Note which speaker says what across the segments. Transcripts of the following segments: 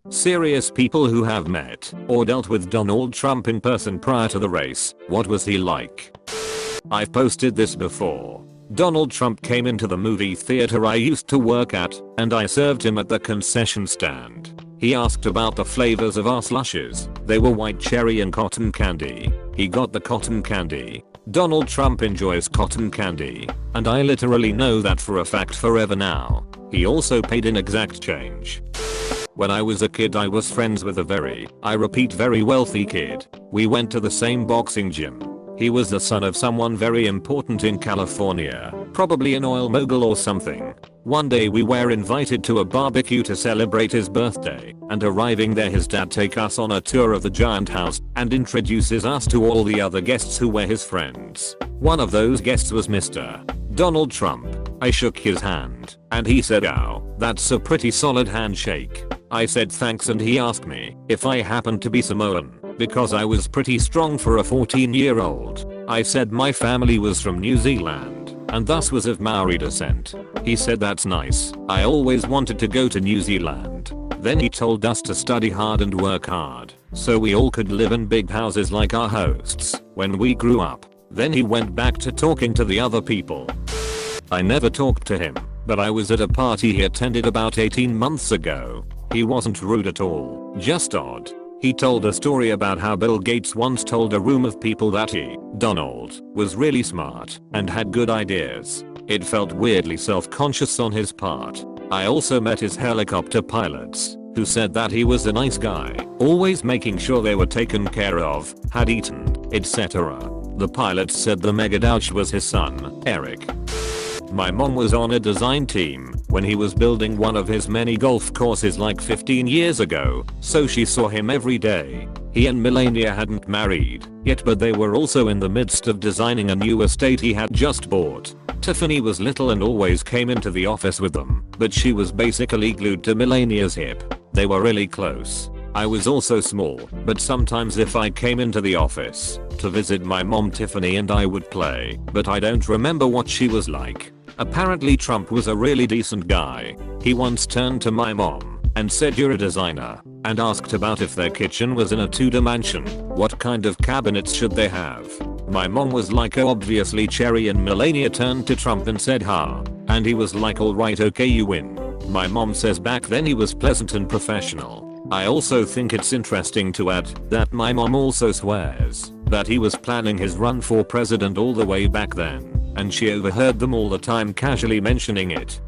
Speaker 1: Serious people who have met or dealt with Donald Trump in person prior to the race. What was he like? I've posted this before. Donald Trump came into the movie theater I used to work at, and I served him at the concession stand. He asked about the flavors of our slushes. They were white cherry and cotton candy. He got the cotton candy. Donald Trump enjoys cotton candy, and I literally know that for a fact forever now. He also paid in exact change. When I was a kid I was friends with a very wealthy kid. We went to the same boxing gym. He was the son of someone very important in California, probably an oil mogul or something. One day we were invited to a barbecue to celebrate his birthday, and arriving there his dad takes us on a tour of the giant house and introduces us to all the other guests who were his friends. One of those guests was Mr. Donald Trump. I shook his hand, and he said, "Ow, that's a pretty solid handshake." I said thanks and he asked me if I happened to be Samoan, because I was pretty strong for a 14-year-old. I said my family was from New Zealand, and thus was of Maori descent. He said that's nice, I always wanted to go to New Zealand. Then he told us to study hard and work hard, so we all could live in big houses like our hosts when we grew up. Then he went back to talking to the other people. I never talked to him, but I was at a party he attended about 18 months ago. He wasn't rude at all, just odd. He told a story about how Bill Gates once told a room of people that he, Donald, was really smart and had good ideas. It felt weirdly self-conscious on his part. I also met his helicopter pilots, who said that he was a nice guy, always making sure they were taken care of, had eaten, etc. The pilots said the Megadouche was his son, Eric. My mom was on a design team when he was building one of his many golf courses like 15 years ago, so she saw him every day. He and Melania hadn't married yet, but they were also in the midst of designing a new estate he had just bought. Tiffany was little and always came into the office with them, but she was basically glued to Melania's hip. They were really close. I was also small, but sometimes if I came into the office to visit my mom, Tiffany and I would play, but I don't remember what she was like. Apparently Trump was a really decent guy. He once turned to my mom and said, "You're a designer," and asked about if their kitchen was in a Tudor mansion. What kind of cabinets should they have? My mom was like, "Oh, obviously cherry," and Melania turned to Trump and said, "Ha." And he was like, "Alright, okay, you win." My mom says back then he was pleasant and professional. I also think it's interesting to add that my mom also swears that he was planning his run for president all the way back then, and she overheard them all the time casually mentioning it.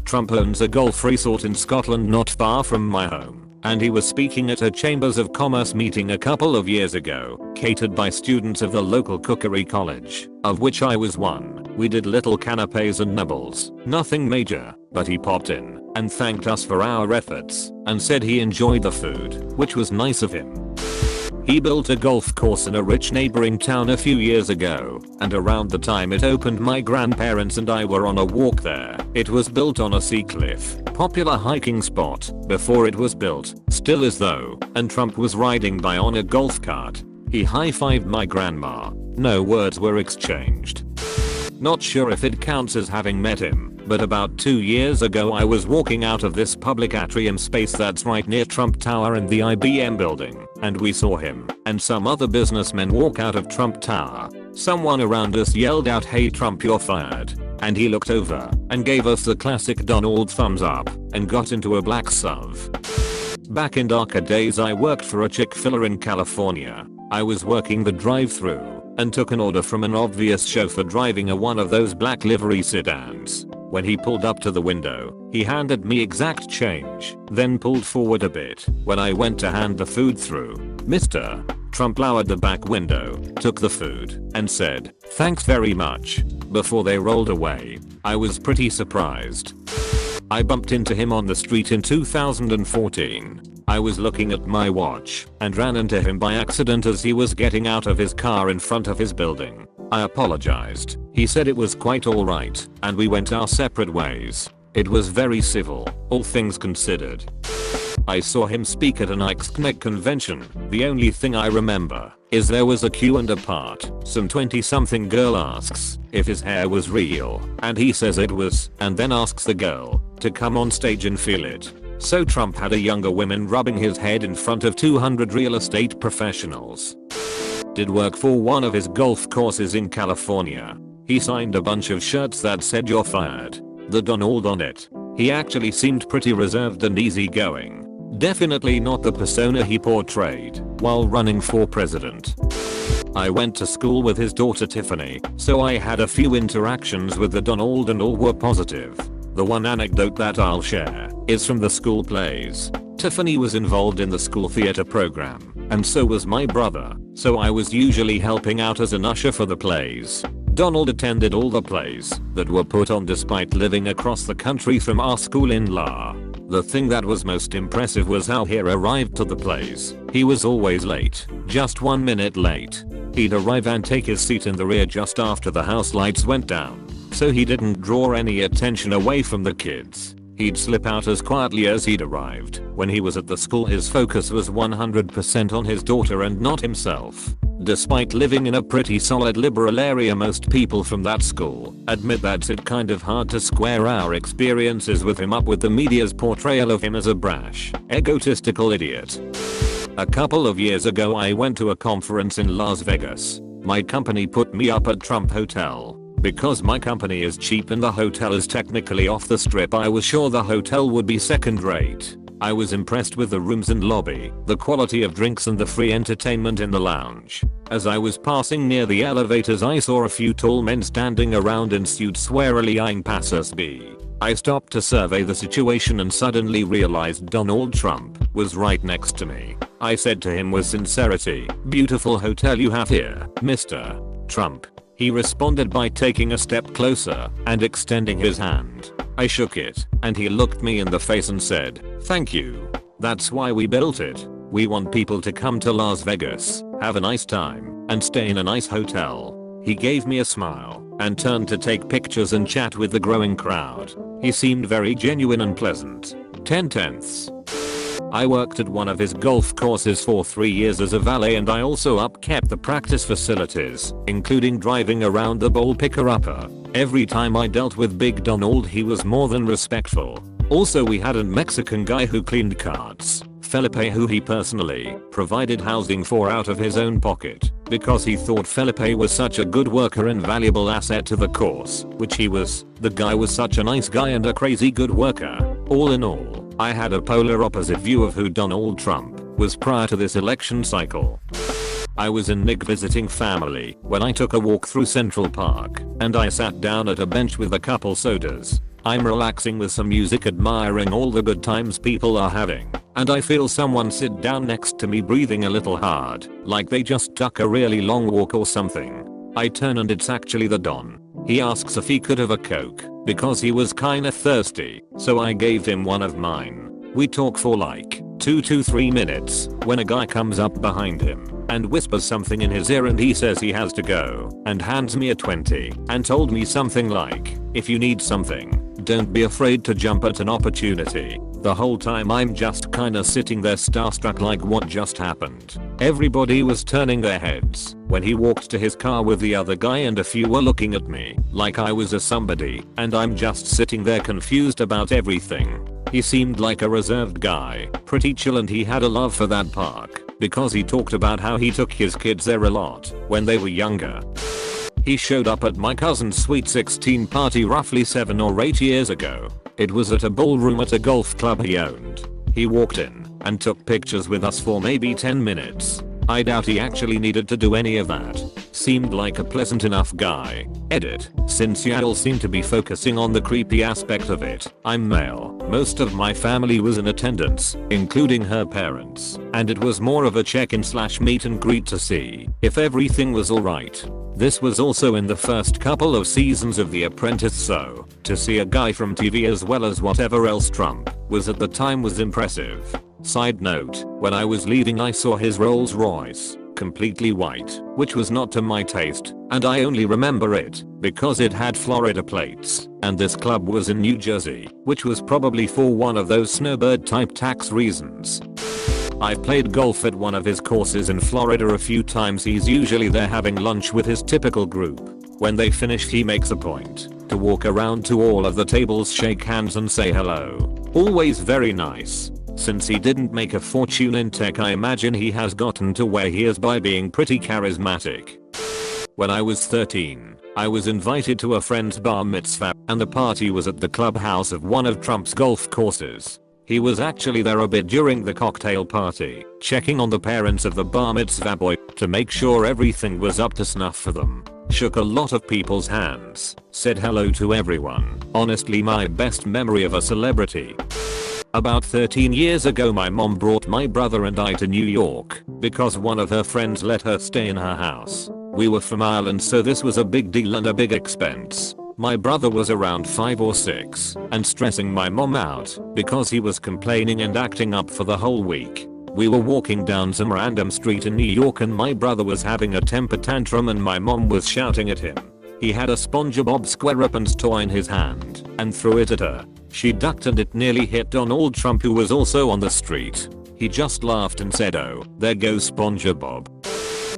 Speaker 1: Trump owns a golf resort in Scotland not far from my home, and he was speaking at a Chambers of Commerce meeting a couple of years ago, catered by students of the local cookery college, of which I was one. We did little canapes and nibbles, nothing major, but he popped in and thanked us for our efforts and said he enjoyed the food, which was nice of him. He built a golf course in a rich neighboring town a few years ago, and around the time it opened my grandparents and I were on a walk there. It was built on a sea cliff, popular hiking spot, before it was built, still is though, and Trump was riding by on a golf cart. He high-fived my grandma. No words were exchanged. Not sure if it counts as having met him, but about 2 years ago I was walking out of this public atrium space that's right near Trump Tower and the IBM building, and we saw him and some other businessmen walk out of Trump Tower. Someone around us yelled out, "Hey Trump, you're fired." And he looked over and gave us the classic Donald thumbs up and got into a black SUV. Back in darker days I worked for a Chick-fil-A in California. I was working the drive-thru and took an order from an obvious chauffeur driving one of those black livery sedans. When he pulled up to the window, he handed me exact change, then pulled forward a bit. When I went to hand the food through, Mr. Trump lowered the back window, took the food, and said, "Thanks very much," before they rolled away. I was pretty surprised. I bumped into him on the street in 2014. I was looking at my watch and ran into him by accident as he was getting out of his car in front of his building. I apologized. He said it was quite alright, and we went our separate ways. It was very civil, all things considered. I saw him speak at an AskReddit convention. The only thing I remember is there was a queue and a part. Some 20-something girl asks if his hair was real, and he says it was, and then asks the girl to come on stage and feel it. So Trump had a younger woman rubbing his head in front of 200 real estate professionals. Did work for one of his golf courses in California. He signed a bunch of shirts that said "You're fired." The Donald on it. He actually seemed pretty reserved and easygoing. Definitely not the persona he portrayed while running for president. I went to school with his daughter Tiffany, so I had a few interactions with the Donald and all were positive. The one anecdote that I'll share is from the school plays. Tiffany was involved in the school theater program, and so was my brother, so I was usually helping out as an usher for the plays. Donald attended all the plays that were put on despite living across the country from our school in La. The thing that was most impressive was how he arrived to the plays. He was always late, just 1 minute late. He'd arrive and take his seat in the rear just after the house lights went down, so he didn't draw any attention away from the kids. He'd slip out as quietly as he'd arrived. When he was at the school, his focus was 100% on his daughter and not himself. Despite living in a pretty solid liberal area, most people from that school admit that's it kind of hard to square our experiences with him up with the media's portrayal of him as a brash, egotistical idiot. A couple of years ago I went to a conference in Las Vegas. My company put me up at Trump Hotel. Because my company is cheap and the hotel is technically off the strip, I was sure the hotel would be second rate. I was impressed with the rooms and lobby, the quality of drinks and the free entertainment in the lounge. As I was passing near the elevators, I saw a few tall men standing around in suits swarily eyeing passers-by. I stopped to survey the situation and suddenly realized Donald Trump was right next to me. I said to him with sincerity, "Beautiful hotel you have here, Mr. Trump." He responded by taking a step closer and extending his hand. I shook it, and he looked me in the face and said, "Thank you. That's why we built it. We want people to come to Las Vegas, have a nice time, and stay in a nice hotel." He gave me a smile and turned to take pictures and chat with the growing crowd. He seemed very genuine and pleasant. 10/10. I worked at one of his golf courses for 3 years as a valet, and I also upkept the practice facilities, including driving around the ball picker-upper. Every time I dealt with Big Donald, he was more than respectful. Also, we had a Mexican guy who cleaned carts, Felipe, who he personally provided housing for out of his own pocket, because he thought Felipe was such a good worker and valuable asset to the course, which he was. The guy was such a nice guy and a crazy good worker. All in all, I had a polar opposite view of who Donald Trump was prior to this election cycle. I was in Nick visiting family when I took a walk through Central Park, and I sat down at a bench with a couple sodas. I'm relaxing with some music, admiring all the good times people are having, and I feel someone sit down next to me breathing a little hard, like they just took a really long walk or something. I turn and it's actually the Don. He asks if he could have a Coke, because he was kinda thirsty, so I gave him one of mine. We talk for like 2 to 3 minutes when a guy comes up behind him and whispers something in his ear, and he says he has to go and hands me a 20 and told me something like, "If you need something, don't be afraid to jump at an opportunity." The whole time I'm just kinda sitting there starstruck, like what just happened. Everybody was turning their heads when he walked to his car with the other guy, and a few were looking at me like I was a somebody, and I'm just sitting there confused about everything. He seemed like a reserved guy, pretty chill, and he had a love for that park because he talked about how he took his kids there a lot when they were younger. He showed up at my cousin's sweet 16 party roughly 7 or 8 years ago. It was at a ballroom at a golf club he owned. He walked in and took pictures with us for maybe 10 minutes. I doubt he actually needed to do any of that. Seemed like a pleasant enough guy. Edit. Since y'all seem to be focusing on the creepy aspect of it, I'm male. Most of my family was in attendance, including her parents, and it was more of a check-in / meet and greet to see if everything was alright. This was also in the first couple of seasons of The Apprentice, so to see a guy from TV as well as whatever else Trump was at the time was impressive. Side note, when I was leaving I saw his Rolls Royce, completely white, which was not to my taste, and I only remember it because it had Florida plates, and this club was in New Jersey, which was probably for one of those snowbird type tax reasons. I've played golf at one of his courses in Florida a few times. He's usually there having lunch with his typical group. When they finish, he makes a point to walk around to all of the tables, shake hands and say hello. Always very nice. Since he didn't make a fortune in tech, I imagine he has gotten to where he is by being pretty charismatic. When I was 13, I was invited to a friend's bar mitzvah, and the party was at the clubhouse of one of Trump's golf courses. He was actually there a bit during the cocktail party, checking on the parents of the bar mitzvah boy to make sure everything was up to snuff for them. Shook a lot of people's hands, said hello to everyone. Honestly, my best memory of a celebrity. About 13 years ago, my mom brought my brother and I to New York because one of her friends let her stay in her house. We were from Ireland, so this was a big deal and a big expense. My brother was around 5 or 6 and stressing my mom out because he was complaining and acting up for the whole week. We were walking down some random street in New York and my brother was having a temper tantrum and my mom was shouting at him. He had a SpongeBob SquarePants toy in his hand and threw it at her. She ducked and it nearly hit Donald Trump, who was also on the street. He just laughed and said, "Oh, there goes SpongeBob."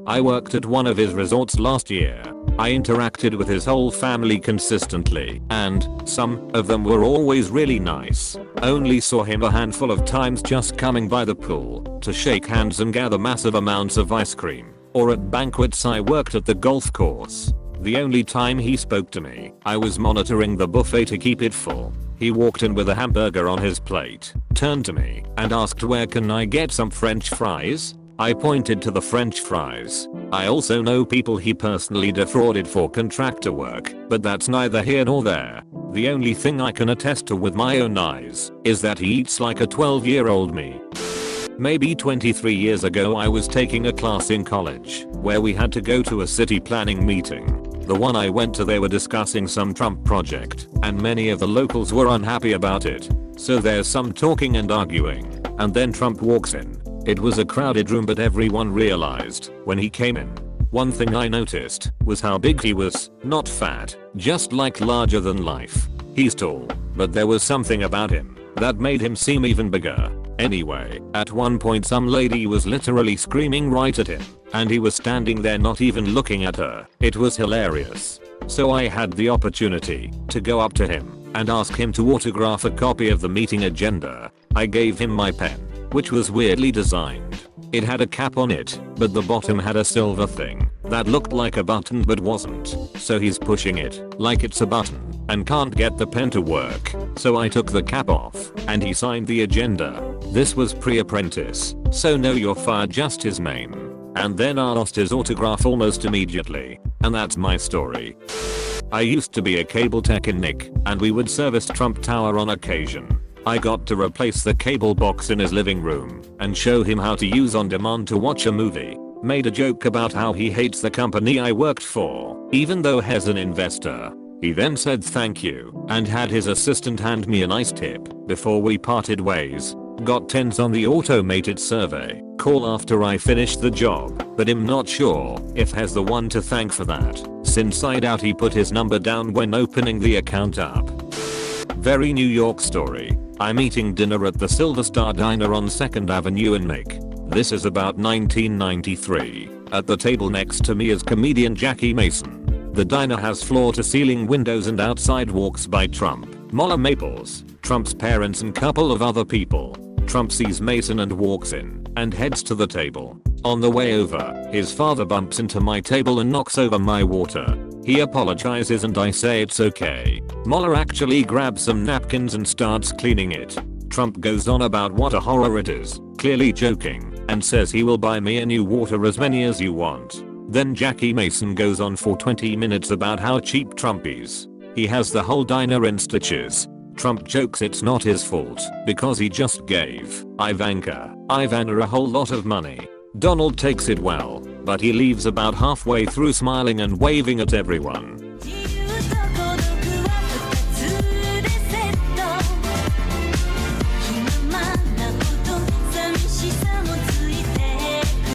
Speaker 1: I worked at one of his resorts last year. I interacted with his whole family consistently, and some of them were always really nice. Only saw him a handful of times just coming by the pool to shake hands and gather massive amounts of ice cream, or at banquets. I worked at the golf course. The only time he spoke to me, I was monitoring the buffet to keep it full. He walked in with a hamburger on his plate, turned to me, and asked, "Where can I get some French fries?" I pointed to the French fries. I also know people he personally defrauded for contractor work, but that's neither here nor there. The only thing I can attest to with my own eyes is that he eats like a 12-year-old me. Maybe 23 years ago, I was taking a class in college where we had to go to a city planning meeting. The one I went to, they were discussing some Trump project, and many of the locals were unhappy about it. So there's some talking and arguing, and then Trump walks in. It was a crowded room, but everyone realized when he came in. One thing I noticed was how big he was, not fat, just like larger than life. He's tall, but there was something about him that made him seem even bigger. Anyway, at one point some lady was literally screaming right at him, and he was standing there not even looking at her. It was hilarious. So I had the opportunity to go up to him and ask him to autograph a copy of the meeting agenda. I gave him my pen, which was weirdly designed. It had a cap on it, but the bottom had a silver thing that looked like a button but wasn't. So he's pushing it like it's a button and can't get the pen to work. So I took the cap off and he signed the agenda. This was pre-apprentice, so know you're fired, just his name. And then I lost his autograph almost immediately. And that's my story. I used to be a cable tech in Nick, and we would service Trump Tower on occasion. I got to replace the cable box in his living room and show him how to use on demand to watch a movie. Made a joke about how he hates the company I worked for, even though he's an investor. He then said thank you and had his assistant hand me a nice tip before we parted ways. Got 10s on the automated survey call after I finished the job, but I'm not sure if he's the one to thank for that, since I doubt he put his number down when opening the account up. Very New York story. I'm eating dinner at the Silver Star Diner on 2nd Avenue in Nick. This is about 1993. At the table next to me is comedian Jackie Mason. The diner has floor-to-ceiling windows and outside walks by Trump, Mola Maples, Trump's parents and couple of other people. Trump sees Mason and walks in and heads to the table. On the way over, his father bumps into my table and knocks over my water. He apologizes and I say it's okay. Mola actually grabs some napkins and starts cleaning it. Trump goes on about what a horror it is, clearly joking, and says he will buy me a new water, as many as you want. Then Jackie Mason goes on for 20 minutes about how cheap Trump is. He has the whole diner in stitches. Trump jokes it's not his fault because he just gave Ivanka a whole lot of money. Donald takes it well, but he leaves about halfway through smiling and waving at everyone.